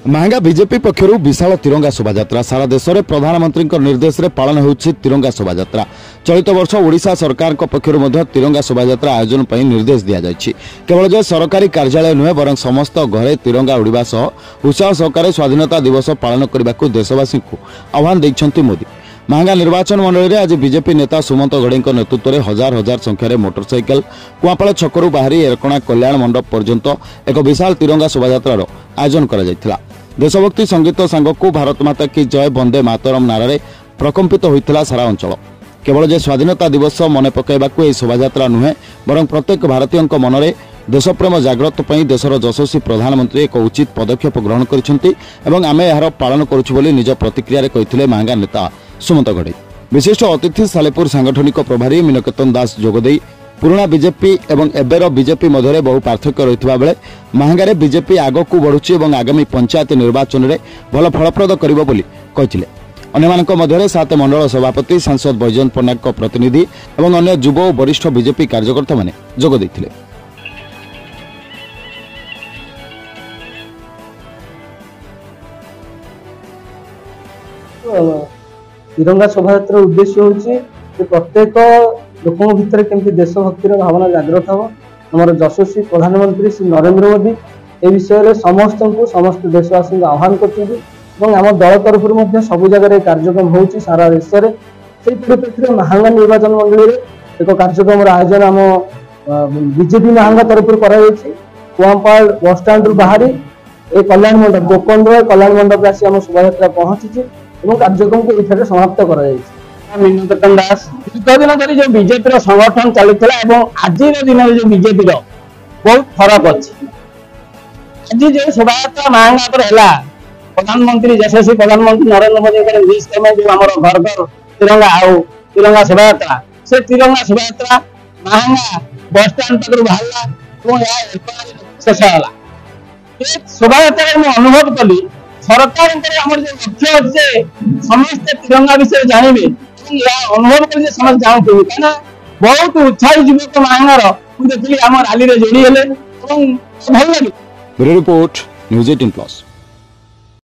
महंगा बीजेपी पक्षर विशाल तिरंगा शोभा सारा देश में प्रधानमंत्री निर्देश में पालन होउछि तिरंगा शोभा चलित वर्ष ओडिशा सरकार पक्षर तिरंगा शोभा आयोजन पर निर्देश दि जाइछि। केवल जे सरकारी कार्यालय नुहे बरं समस्त घरे तिरंगा उड़िबा सह उत्साह सहकारे स्वाधीनता दिवस पालन करने को देशवासी को आह्वान देइछन्ति मोदी। महंगा निर्वाचन मंडल में आज बीजेपी नेता सुमंत घड़ी नेतृत्व में हजार हजार संख्यार मोटरसाइकेल कुआपाड़ छकरू बाहरी एरकणा कल्याण मंडप पर्यंत एक विशाल तिरंगा शोभायात्रार आयोजन करा। देशभक्ति संगीत सांगक भारत माता की जय वंदे मातरम नारे प्रकंपित होता सारा अंचल। केवल जे स्वाधीनता दिवस मन पकाइबाकू यह शोभायात्रा नुहे बरं प्रत्येक भारतीय मन में देशप्रेम जागृत पर देशर यशस्वी प्रधानमंत्री एक उचित पदक्षेप ग्रहण कर आमे यार पालन करुछु बोली निज प्रतिक्रिया कहिथिले महंगा नेता सुमंत घड़ी। विशिष्ट अतिथि सालेपुर सांगठनिक प्रभारी मीनकेतन दास जोगदे पुराना बीजेपी एवं एबेर बीजेपी मध्य बहु पार्थक्य रही बेले महंगारे बीजेपी आगक बढ़ुची और आगामी पंचायत निर्वाचन में भल फलप्रद करिबो बोली कहिथिले। अन्यमानक मध्य 7 मंडल सभापति सांसद बैजयंत पन्नायक प्रतिनिधि और अन्य युव और वरिष्ठ बीजेपी कार्यकर्ता माने जोग देथिले। तिरंगा शोभायात्रा उद्देश्य होची प्रत्येक लोकों भितर केमती देशभक्तिर भावना जागृत हो। हमारे यशस्वी प्रधानमंत्री श्री नरेंद्र मोदी ए विषय समस्त समस्त देशवासी आह्वान कर दल तरफ सब जगह कार्यक्रम होची सारा देश में। से परिप्रेक्षी में महंगा निर्वाचन मंडल एक कार्यक्रम आयोजन आम बीजेपी महंगा तरफ कुआपाड़ बस स्टाण्ड बाहरी ए कल्याण मंडप गोकंद्र कल्याण मंडप आसी आम शोभायात्रा पहुंची और कार्यक्रम को ये समाप्त कर मीनकेतन दास दीर्घ दिन धरी जो बीजेपी संगठन चलता आज दिन जो बीजेपी बहुत फरक अच्छी। आज जो शोभायात्रा महंगा है प्रधानमंत्री यशस्वी प्रधानमंत्री नरेंद्र मोदी में जो आम घर घर तिरंगा आउ तिरंगा शोभायात्रा से तिरंगा शोभायात्रा महंगा बस स्टाण्ड पाखर बाहर शेष है। शोभायात्रा अनुभव कली सरकार लक्ष्य अच्छे समस्त तिरंगा विषय जानवे अनुभव कर समस्त जानते कहीं बहुत उत्साही युवक महंगार देखिए आम रैली जोड़ी भल लगे। Report news 18+।